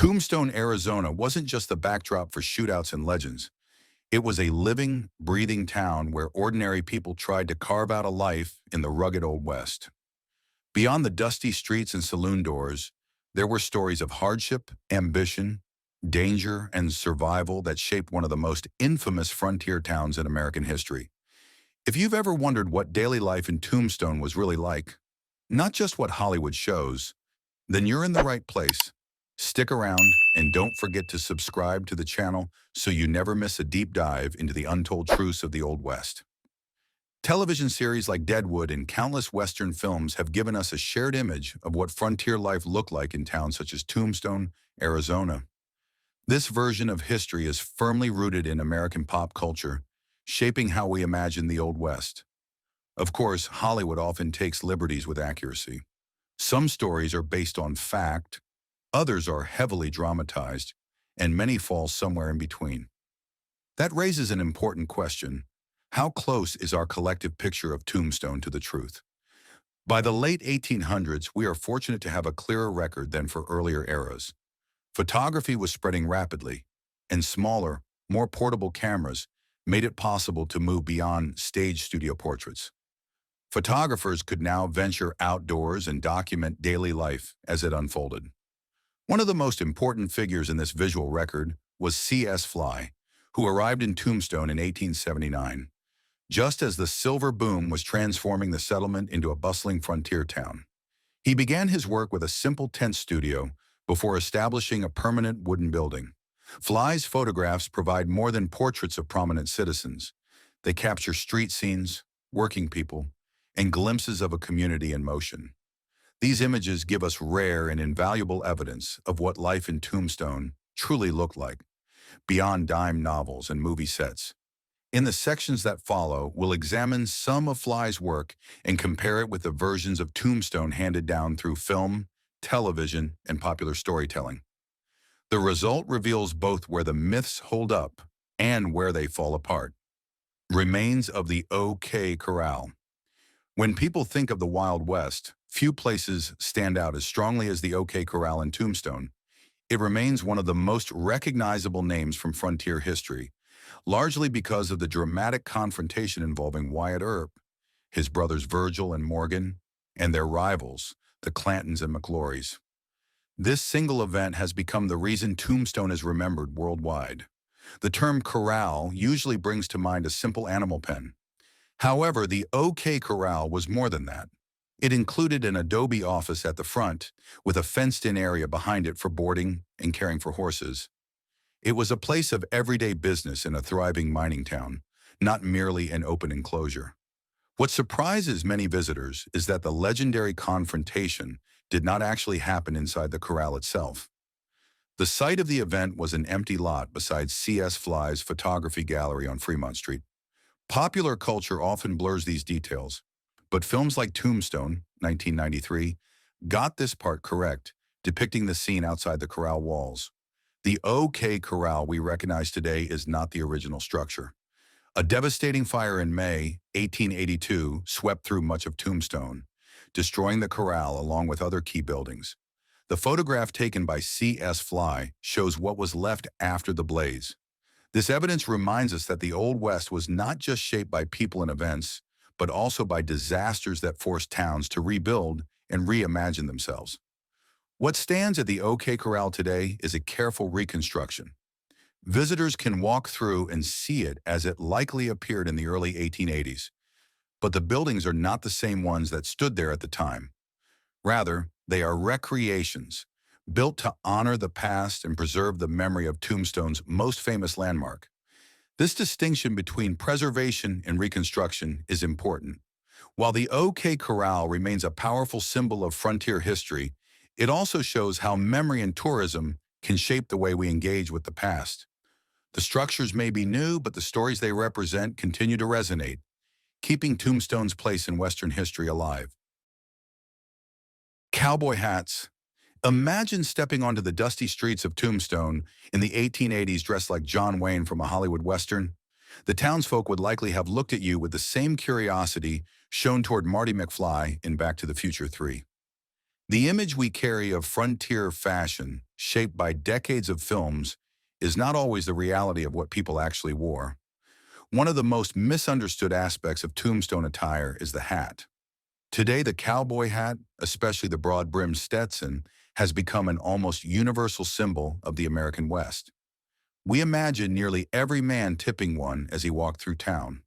Tombstone, Arizona wasn't just the backdrop for shootouts and legends. It was a living, breathing town where ordinary people tried to carve out a life in the rugged Old West. Beyond the dusty streets and saloon doors, there were stories of hardship, ambition, danger, and survival that shaped one of the most infamous frontier towns in American history. If you've ever wondered what daily life in Tombstone was really like, not just what Hollywood shows, then you're in the right place. Stick around and don't forget to subscribe to the channel so you never miss a deep dive into the untold truths of the Old West. Television series like Deadwood and countless Western films have given us a shared image of what frontier life looked like in towns such as Tombstone, Arizona. This version of history is firmly rooted in American pop culture, shaping how we imagine the Old West. Of course, Hollywood often takes liberties with accuracy. Some stories are based on fact, others are heavily dramatized, and many fall somewhere in between. That raises an important question. How close is our collective picture of Tombstone to the truth? By the late 1800s, we are fortunate to have a clearer record than for earlier eras. Photography was spreading rapidly, and smaller, more portable cameras made it possible to move beyond stage studio portraits. Photographers could now venture outdoors and document daily life as it unfolded. One of the most important figures in this visual record was C.S. Fly, who arrived in Tombstone in 1879, just as the silver boom was transforming the settlement into a bustling frontier town. He began his work with a simple tent studio before establishing a permanent wooden building. Fly's photographs provide more than portraits of prominent citizens. They capture street scenes, working people, and glimpses of a community in motion. These images give us rare and invaluable evidence of what life in Tombstone truly looked like, beyond dime novels and movie sets. In the sections that follow, we'll examine some of Fly's work and compare it with the versions of Tombstone handed down through film, television, and popular storytelling. The result reveals both where the myths hold up and where they fall apart. Remains of the OK Corral. When people think of the Wild West, few places stand out as strongly as the OK Corral in Tombstone. It remains one of the most recognizable names from frontier history, largely because of the dramatic confrontation involving Wyatt Earp, his brothers Virgil and Morgan, and their rivals, the Clantons and McClorys. This single event has become the reason Tombstone is remembered worldwide. The term corral usually brings to mind a simple animal pen. However, the OK Corral was more than that. It included an adobe office at the front, with a fenced-in area behind it for boarding and caring for horses. It was a place of everyday business in a thriving mining town, not merely an open enclosure. What surprises many visitors is that the legendary confrontation did not actually happen inside the corral itself. The site of the event was an empty lot beside C.S. Fly's photography gallery on Fremont Street. Popular culture often blurs these details, but films like Tombstone, 1993, got this part correct, depicting the scene outside the corral walls. The OK Corral we recognize today is not the original structure. A devastating fire in May 1882 swept through much of Tombstone, destroying the corral along with other key buildings. The photograph taken by C.S. Fly shows what was left after the blaze. This evidence reminds us that the Old West was not just shaped by people and events, but also by disasters that forced towns to rebuild and reimagine themselves. What stands at the OK Corral today is a careful reconstruction. Visitors can walk through and see it as it likely appeared in the early 1880s. But the buildings are not the same ones that stood there at the time. Rather, they are recreations, built to honor the past and preserve the memory of Tombstone's most famous landmark. This distinction between preservation and reconstruction is important. While the OK Corral remains a powerful symbol of frontier history, it also shows how memory and tourism can shape the way we engage with the past. The structures may be new, but the stories they represent continue to resonate, keeping Tombstone's place in Western history alive. Cowboy hats. Imagine stepping onto the dusty streets of Tombstone in the 1880s dressed like John Wayne from a Hollywood Western. The townsfolk would likely have looked at you with the same curiosity shown toward Marty McFly in Back to the Future 3. The image we carry of frontier fashion, shaped by decades of films, is not always the reality of what people actually wore. One of the most misunderstood aspects of Tombstone attire is the hat. Today, the cowboy hat, especially the broad-brimmed Stetson, has become an almost universal symbol of the American West. We imagine nearly every man tipping one as he walked through town.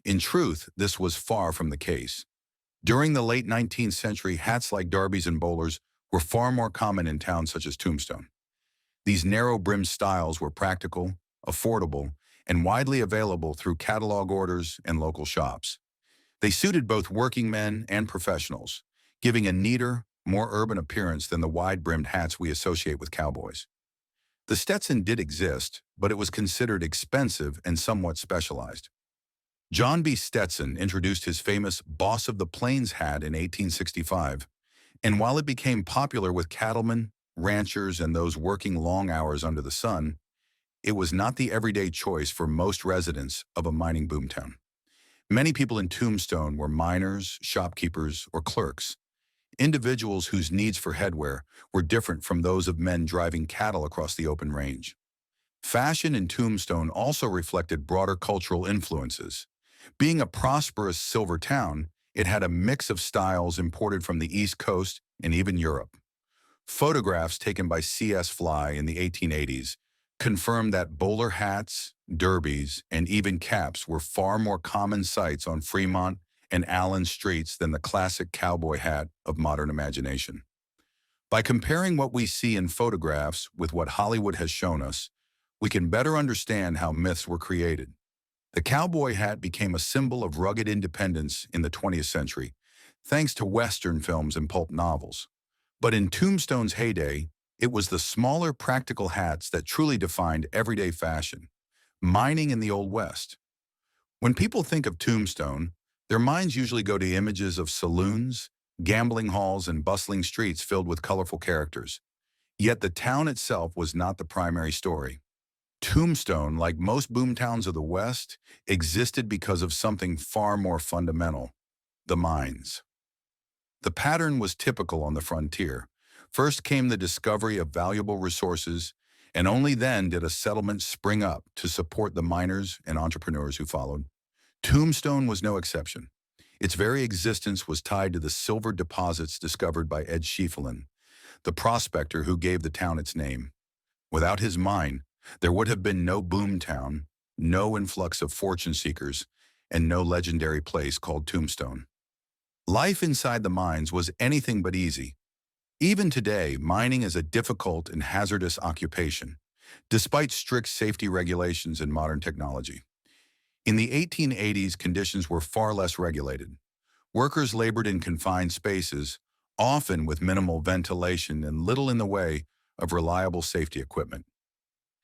In truth, this was far from the case. During the late 19th century, hats like derbies and bowlers were far more common in towns such as Tombstone. These narrow-brimmed styles were practical, affordable, and widely available through catalog orders and local shops. They suited both working men and professionals, giving a neater, more urban appearance than the wide-brimmed hats we associate with cowboys. The Stetson did exist, but it was considered expensive and somewhat specialized. John B. Stetson introduced his famous Boss of the Plains hat in 1865, and while it became popular with cattlemen, ranchers, and those working long hours under the sun, it was not the everyday choice for most residents of a mining boomtown. Many people in Tombstone were miners, shopkeepers, or clerks, individuals whose needs for headwear were different from those of men driving cattle across the open range. Fashion in Tombstone also reflected broader cultural influences. Being a prosperous silver town, it had a mix of styles imported from the East Coast and even Europe. Photographs taken by C.S. Fly in the 1880s confirmed that bowler hats, derbies, and even caps were far more common sights on Fremont and Allen streets than the classic cowboy hat of modern imagination. By comparing what we see in photographs with what Hollywood has shown us, we can better understand how myths were created. The cowboy hat became a symbol of rugged independence in the 20th century, thanks to Western films and pulp novels. But in Tombstone's heyday, it was the smaller practical hats that truly defined everyday fashion. Mining in the Old West. When people think of Tombstone, their minds usually go to images of saloons, gambling halls, and bustling streets filled with colorful characters. Yet the town itself was not the primary story. Tombstone, like most boomtowns of the West, existed because of something far more fundamental: the mines. The pattern was typical on the frontier. First came the discovery of valuable resources, and only then did a settlement spring up to support the miners and entrepreneurs who followed. Tombstone was no exception. Its very existence was tied to the silver deposits discovered by Ed Schieffelin, the prospector who gave the town its name. Without his mine, there would have been no boomtown, no influx of fortune seekers, and no legendary place called Tombstone. Life inside the mines was anything but easy. Even today, mining is a difficult and hazardous occupation, despite strict safety regulations and modern technology. In the 1880s, conditions were far less regulated. Workers labored in confined spaces, often with minimal ventilation and little in the way of reliable safety equipment.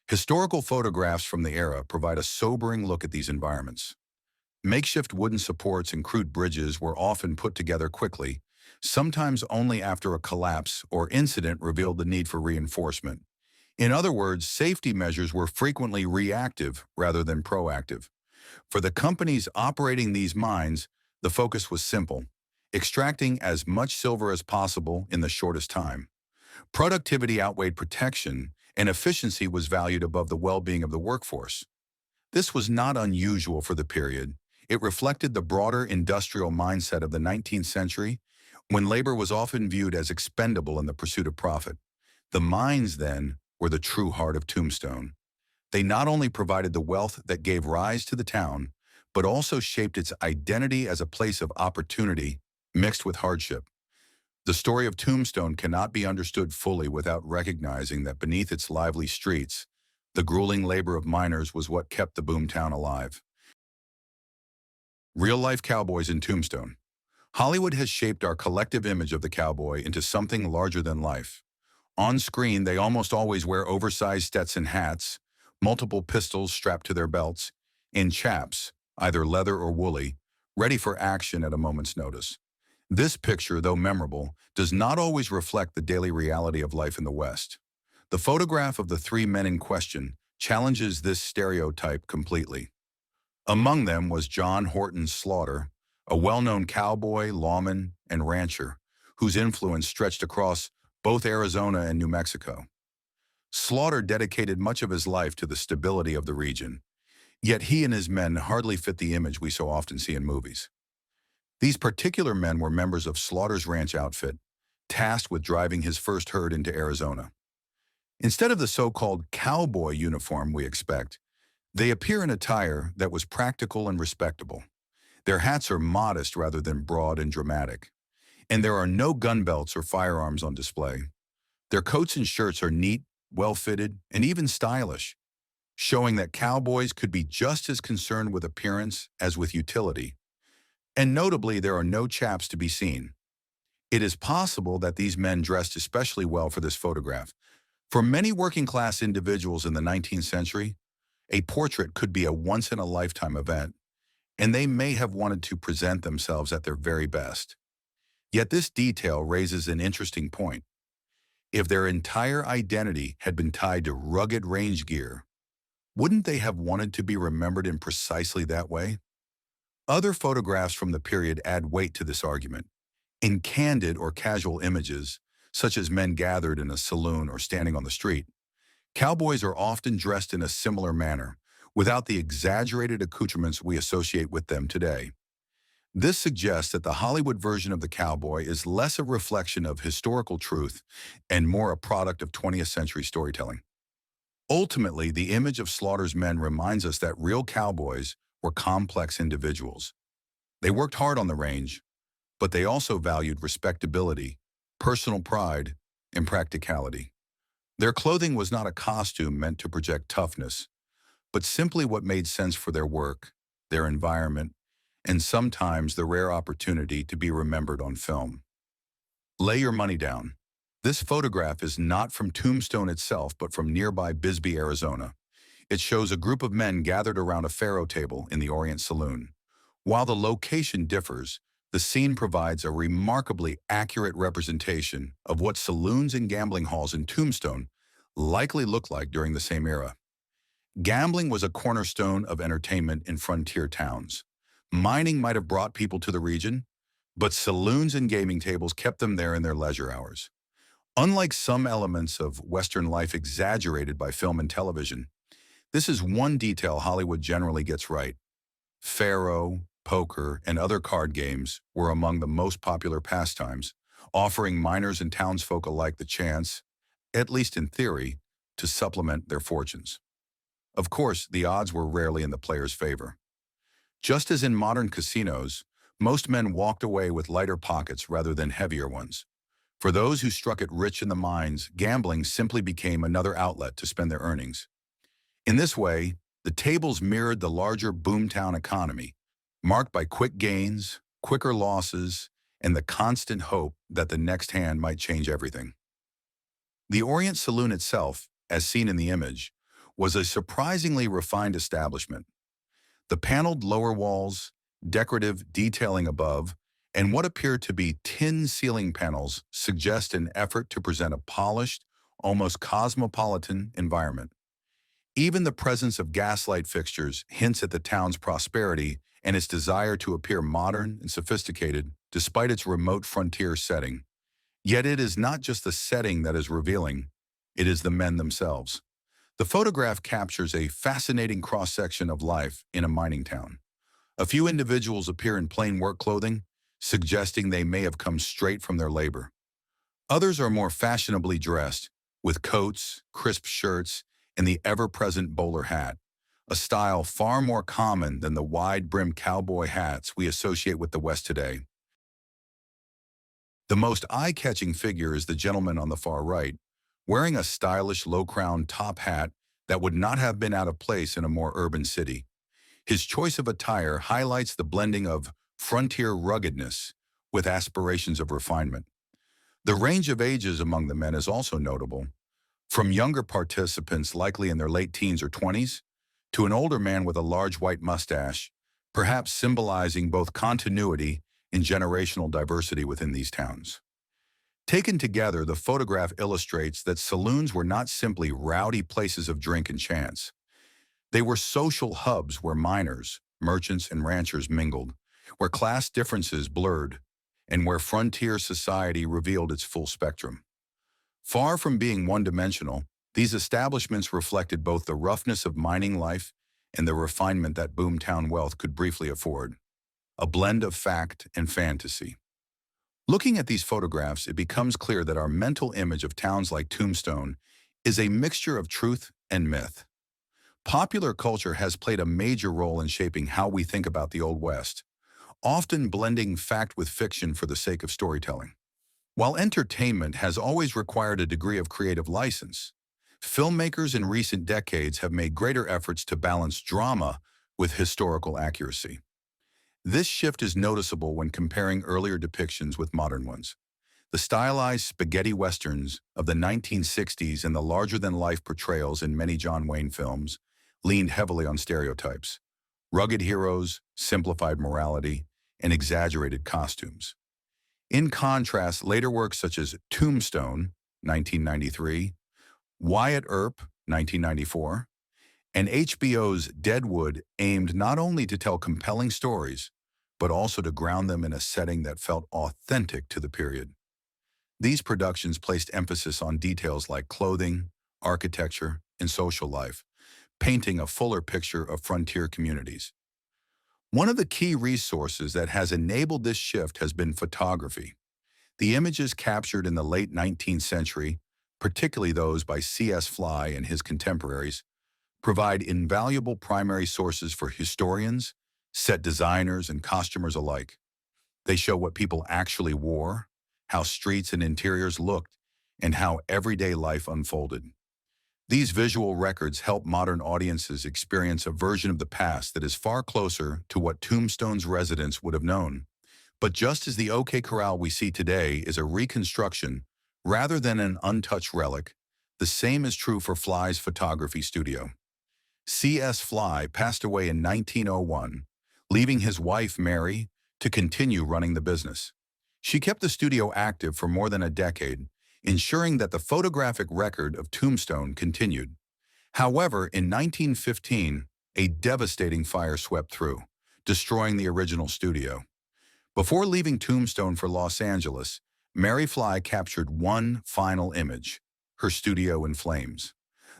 Historical photographs from the era provide a sobering look at these environments. Makeshift wooden supports and crude bridges were often put together quickly, sometimes only after a collapse or incident revealed the need for reinforcement. In other words, safety measures were frequently reactive rather than proactive. For the companies operating these mines, the focus was simple: extracting as much silver as possible in the shortest time. Productivity outweighed protection, and efficiency was valued above the well-being of the workforce. This was not unusual for the period. It reflected the broader industrial mindset of the 19th century, when labor was often viewed as expendable in the pursuit of profit. The mines, then, were the true heart of Tombstone. They not only provided the wealth that gave rise to the town, but also shaped its identity as a place of opportunity mixed with hardship. The story of Tombstone cannot be understood fully without recognizing that beneath its lively streets, the grueling labor of miners was what kept the boomtown alive. Real-life cowboys in Tombstone. Hollywood has shaped our collective image of the cowboy into something larger than life. On screen, they almost always wear oversized Stetson hats, multiple pistols strapped to their belts, and chaps, either leather or woolly, ready for action at a moment's notice. This picture, though memorable, does not always reflect the daily reality of life in the West. The photograph of the three men in question challenges this stereotype completely. Among them was John Horton Slaughter, a well-known cowboy, lawman, and rancher, whose influence stretched across both Arizona and New Mexico. Slaughter dedicated much of his life to the stability of the region, yet he and his men hardly fit the image we so often see in movies. These particular men were members of Slaughter's ranch outfit, tasked with driving his first herd into Arizona. Instead of the so-called cowboy uniform we expect, they appear in attire that was practical and respectable. Their hats are modest rather than broad and dramatic, and there are no gun belts or firearms on display. Their coats and shirts are neat, well-fitted, and even stylish, showing that cowboys could be just as concerned with appearance as with utility. And notably, there are no chaps to be seen. It is possible that these men dressed especially well for this photograph. For many working-class individuals in the 19th century, a portrait could be a once-in-a-lifetime event, and they may have wanted to present themselves at their very best. Yet this detail raises an interesting point. If their entire identity had been tied to rugged range gear, wouldn't they have wanted to be remembered in precisely that way? Other photographs from the period add weight to this argument. In candid or casual images, such as men gathered in a saloon or standing on the street, cowboys are often dressed in a similar manner, without the exaggerated accoutrements we associate with them today. This suggests that the Hollywood version of the cowboy is less a reflection of historical truth and more a product of 20th century storytelling. Ultimately, the image of Slaughter's men reminds us that real cowboys were complex individuals. They worked hard on the range, but they also valued respectability, personal pride, and practicality. Their clothing was not a costume meant to project toughness, but simply what made sense for their work, their environment, and sometimes the rare opportunity to be remembered on film. Lay your money down. This photograph is not from Tombstone itself, but from nearby Bisbee, Arizona. It shows a group of men gathered around a faro table in the Orient Saloon. While the location differs, the scene provides a remarkably accurate representation of what saloons and gambling halls in Tombstone likely looked like during the same era. Gambling was a cornerstone of entertainment in frontier towns. Mining might have brought people to the region, but saloons and gaming tables kept them there in their leisure hours. Unlike some elements of Western life exaggerated by film and television, this is one detail Hollywood generally gets right. Faro, poker, and other card games were among the most popular pastimes, offering miners and townsfolk alike the chance, at least in theory, to supplement their fortunes. Of course, the odds were rarely in the player's favor. Just as in modern casinos, most men walked away with lighter pockets rather than heavier ones. For those who struck it rich in the mines, gambling simply became another outlet to spend their earnings. In this way, the tables mirrored the larger boomtown economy, marked by quick gains, quicker losses, and the constant hope that the next hand might change everything. The Orient Saloon itself, as seen in the image, was a surprisingly refined establishment. The paneled lower walls, decorative detailing above, and what appear to be tin ceiling panels suggest an effort to present a polished, almost cosmopolitan environment. Even the presence of gaslight fixtures hints at the town's prosperity and its desire to appear modern and sophisticated despite its remote frontier setting. Yet it is not just the setting that is revealing, it is the men themselves. The photograph captures a fascinating cross-section of life in a mining town. A few individuals appear in plain work clothing, suggesting they may have come straight from their labor. Others are more fashionably dressed, with coats, crisp shirts, and the ever-present bowler hat, a style far more common than the wide-brimmed cowboy hats we associate with the West today. The most eye-catching figure is the gentleman on the far right, wearing a stylish low-crowned top hat that would not have been out of place in a more urban city. His choice of attire highlights the blending of frontier ruggedness with aspirations of refinement. The range of ages among the men is also notable, from younger participants likely in their late teens or 20s, to an older man with a large white mustache, perhaps symbolizing both continuity and generational diversity within these towns. Taken together, the photograph illustrates that saloons were not simply rowdy places of drink and chance. They were social hubs where miners, merchants, and ranchers mingled, where class differences blurred, and where frontier society revealed its full spectrum. Far from being one-dimensional, these establishments reflected both the roughness of mining life and the refinement that boomtown wealth could briefly afford, a blend of fact and fantasy. Looking at these photographs, it becomes clear that our mental image of towns like Tombstone is a mixture of truth and myth. Popular culture has played a major role in shaping how we think about the Old West, often blending fact with fiction for the sake of storytelling. While entertainment has always required a degree of creative license, filmmakers in recent decades have made greater efforts to balance drama with historical accuracy. This shift is noticeable when comparing earlier depictions with modern ones. The stylized spaghetti westerns of the 1960s and the larger-than-life portrayals in many John Wayne films leaned heavily on stereotypes: rugged heroes, simplified morality, and exaggerated costumes. In contrast, later works such as Tombstone, 1993, Wyatt Earp, 1994, and HBO's Deadwood aimed not only to tell compelling stories, but also to ground them in a setting that felt authentic to the period. These productions placed emphasis on details like clothing, architecture, and social life, painting a fuller picture of frontier communities. One of the key resources that has enabled this shift has been photography. The images captured in the late 19th century, particularly those by C.S. Fly and his contemporaries, provide invaluable primary sources for historians, set designers, and costumers alike. They show what people actually wore, how streets and interiors looked, and how everyday life unfolded. These visual records help modern audiences experience a version of the past that is far closer to what Tombstone's residents would have known. But just as the OK Corral we see today is a reconstruction rather than an untouched relic, the same is true for Fly's photography studio. C.S. Fly passed away in 1901, leaving his wife, Mary, to continue running the business. She kept the studio active for more than a decade, ensuring that the photographic record of Tombstone continued. However, in 1915, a devastating fire swept through, destroying the original studio. Before leaving Tombstone for Los Angeles, Mary Fly captured one final image: her studio in flames.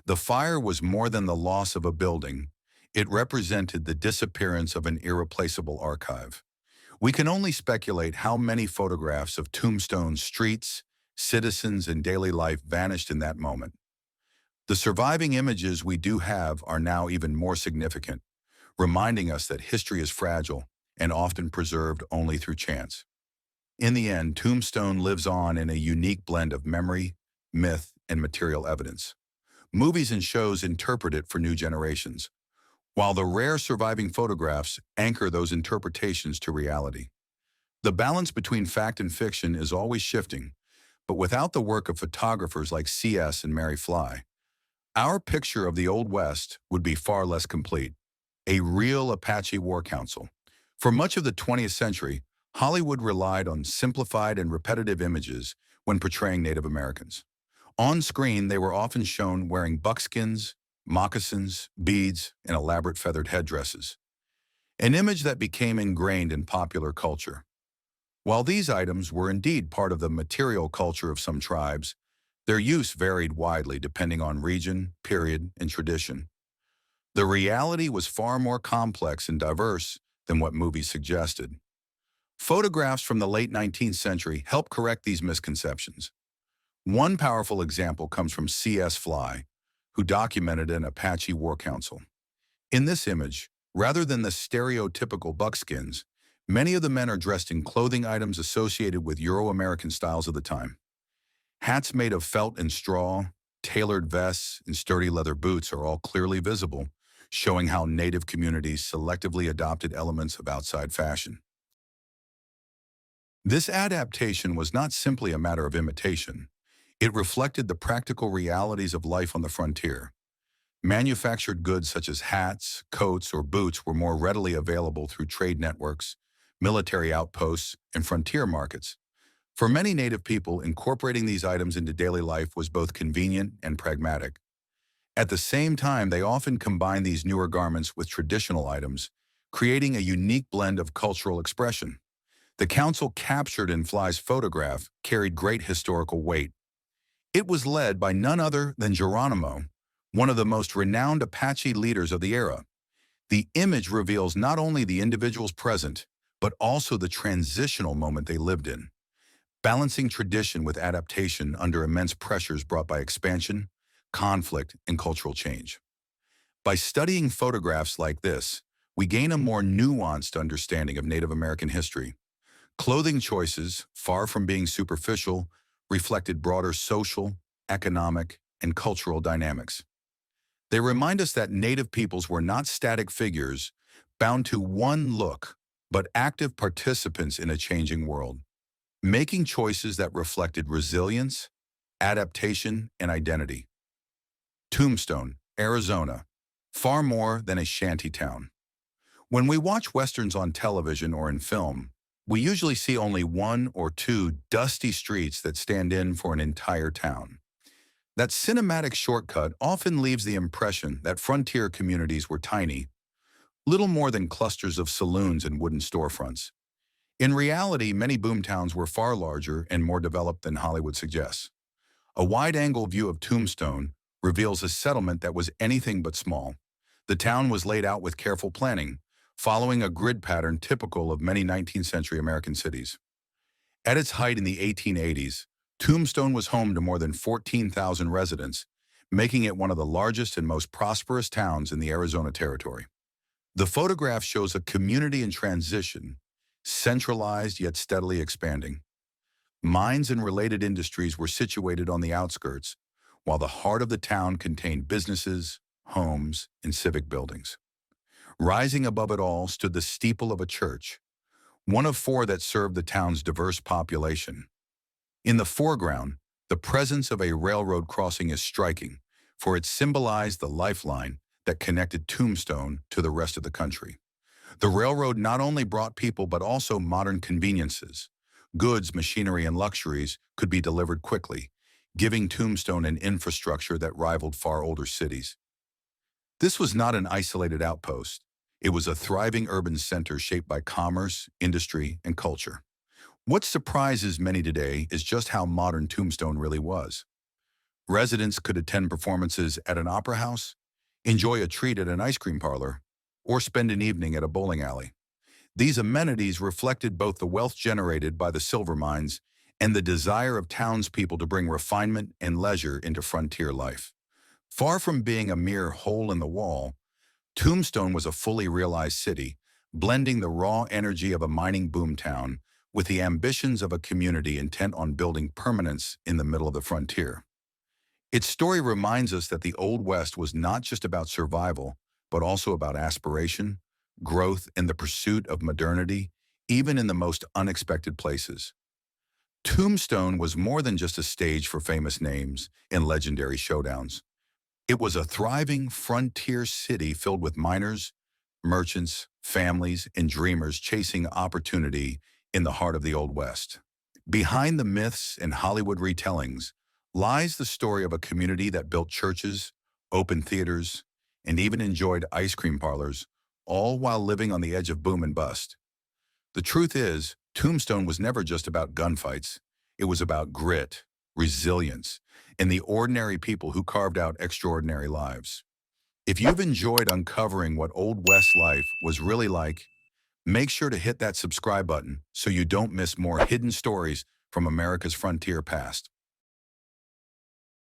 The fire was more than the loss of a building. It represented the disappearance of an irreplaceable archive. We can only speculate how many photographs of Tombstone's streets, citizens, and daily life vanished in that moment. The surviving images we do have are now even more significant, reminding us that history is fragile and often preserved only through chance. In the end, Tombstone lives on in a unique blend of memory, myth, and material evidence. Movies and shows interpret it for new generations, while the rare surviving photographs anchor those interpretations to reality. The balance between fact and fiction is always shifting, but without the work of photographers like C.S. and Mary Fly, our picture of the Old West would be far less complete. A real Apache war council. For much of the 20th century, Hollywood relied on simplified and repetitive images when portraying Native Americans. On screen, they were often shown wearing buckskins, moccasins, beads, and elaborate feathered headdresses, an image that became ingrained in popular culture. While these items were indeed part of the material culture of some tribes, their use varied widely depending on region, period, and tradition. The reality was far more complex and diverse than what movies suggested. Photographs from the late 19th century help correct these misconceptions. One powerful example comes from C.S. Fly, who documented an Apache war council. In this image, rather than the stereotypical buckskins, many of the men are dressed in clothing items associated with Euro-American styles of the time. Hats made of felt and straw, tailored vests, and sturdy leather boots are all clearly visible, showing how Native communities selectively adopted elements of outside fashion. This adaptation was not simply a matter of imitation. It reflected the practical realities of life on the frontier. Manufactured goods such as hats, coats, or boots were more readily available through trade networks, military outposts, and frontier markets. For many Native people, incorporating these items into daily life was both convenient and pragmatic. At the same time, they often combined these newer garments with traditional items, creating a unique blend of cultural expression. The council captured in Fly's photograph carried great historical weight. It was led by none other than Geronimo, one of the most renowned Apache leaders of the era. The image reveals not only the individuals present, but also the transitional moment they lived in, balancing tradition with adaptation under immense pressures brought by expansion, conflict, and cultural change. By studying photographs like this, we gain a more nuanced understanding of Native American history. Clothing choices, far from being superficial, reflected broader social, economic, and cultural dynamics. They remind us that Native peoples were not static figures bound to one look, but active participants in a changing world, making choices that reflected resilience, adaptation, and identity. Tombstone, Arizona, far more than a shanty town. When we watch Westerns on television or in film, we usually see only one or two dusty streets that stand in for an entire town. That cinematic shortcut often leaves the impression that frontier communities were tiny, little more than clusters of saloons and wooden storefronts. In reality, many boomtowns were far larger and more developed than Hollywood suggests. A wide-angle view of Tombstone reveals a settlement that was anything but small. The town was laid out with careful planning, following a grid pattern typical of many 19th century American cities. At its height in the 1880s, Tombstone was home to more than 14,000 residents, making it one of the largest and most prosperous towns in the Arizona Territory. The photograph shows a community in transition, centralized yet steadily expanding. Mines and related industries were situated on the outskirts, while the heart of the town contained businesses, homes, and civic buildings. Rising above it all stood the steeple of a church, one of four that served the town's diverse population. In the foreground, the presence of a railroad crossing is striking, for it symbolized the lifeline that connected Tombstone to the rest of the country. The railroad not only brought people but also modern conveniences. Goods, machinery, and luxuries could be delivered quickly, giving Tombstone an infrastructure that rivaled far older cities. This was not an isolated outpost. It was a thriving urban center shaped by commerce, industry, and culture. What surprises many today is just how modern Tombstone really was. Residents could attend performances at an opera house, enjoy a treat at an ice cream parlor, or spend an evening at a bowling alley. These amenities reflected both the wealth generated by the silver mines and the desire of townspeople to bring refinement and leisure into frontier life. Far from being a mere hole in the wall, Tombstone was a fully realized city, blending the raw energy of a mining boomtown with the ambitions of a community intent on building permanence in the middle of the frontier. Its story reminds us that the Old West was not just about survival, but also about aspiration, growth, and the pursuit of modernity, even in the most unexpected places. Tombstone was more than just a stage for famous names and legendary showdowns. It was a thriving frontier city filled with miners, merchants, families, and dreamers chasing opportunity in the heart of the Old West. Behind the myths and Hollywood retellings lies the story of a community that built churches, opened theaters, and even enjoyed ice cream parlors, all while living on the edge of boom and bust. The truth is, Tombstone was never just about gunfights. It was about grit, resilience, and the ordinary people who carved out extraordinary lives. If you've enjoyed uncovering what Old West life was really like, make sure to hit that subscribe button so you don't miss more hidden stories from America's frontier past.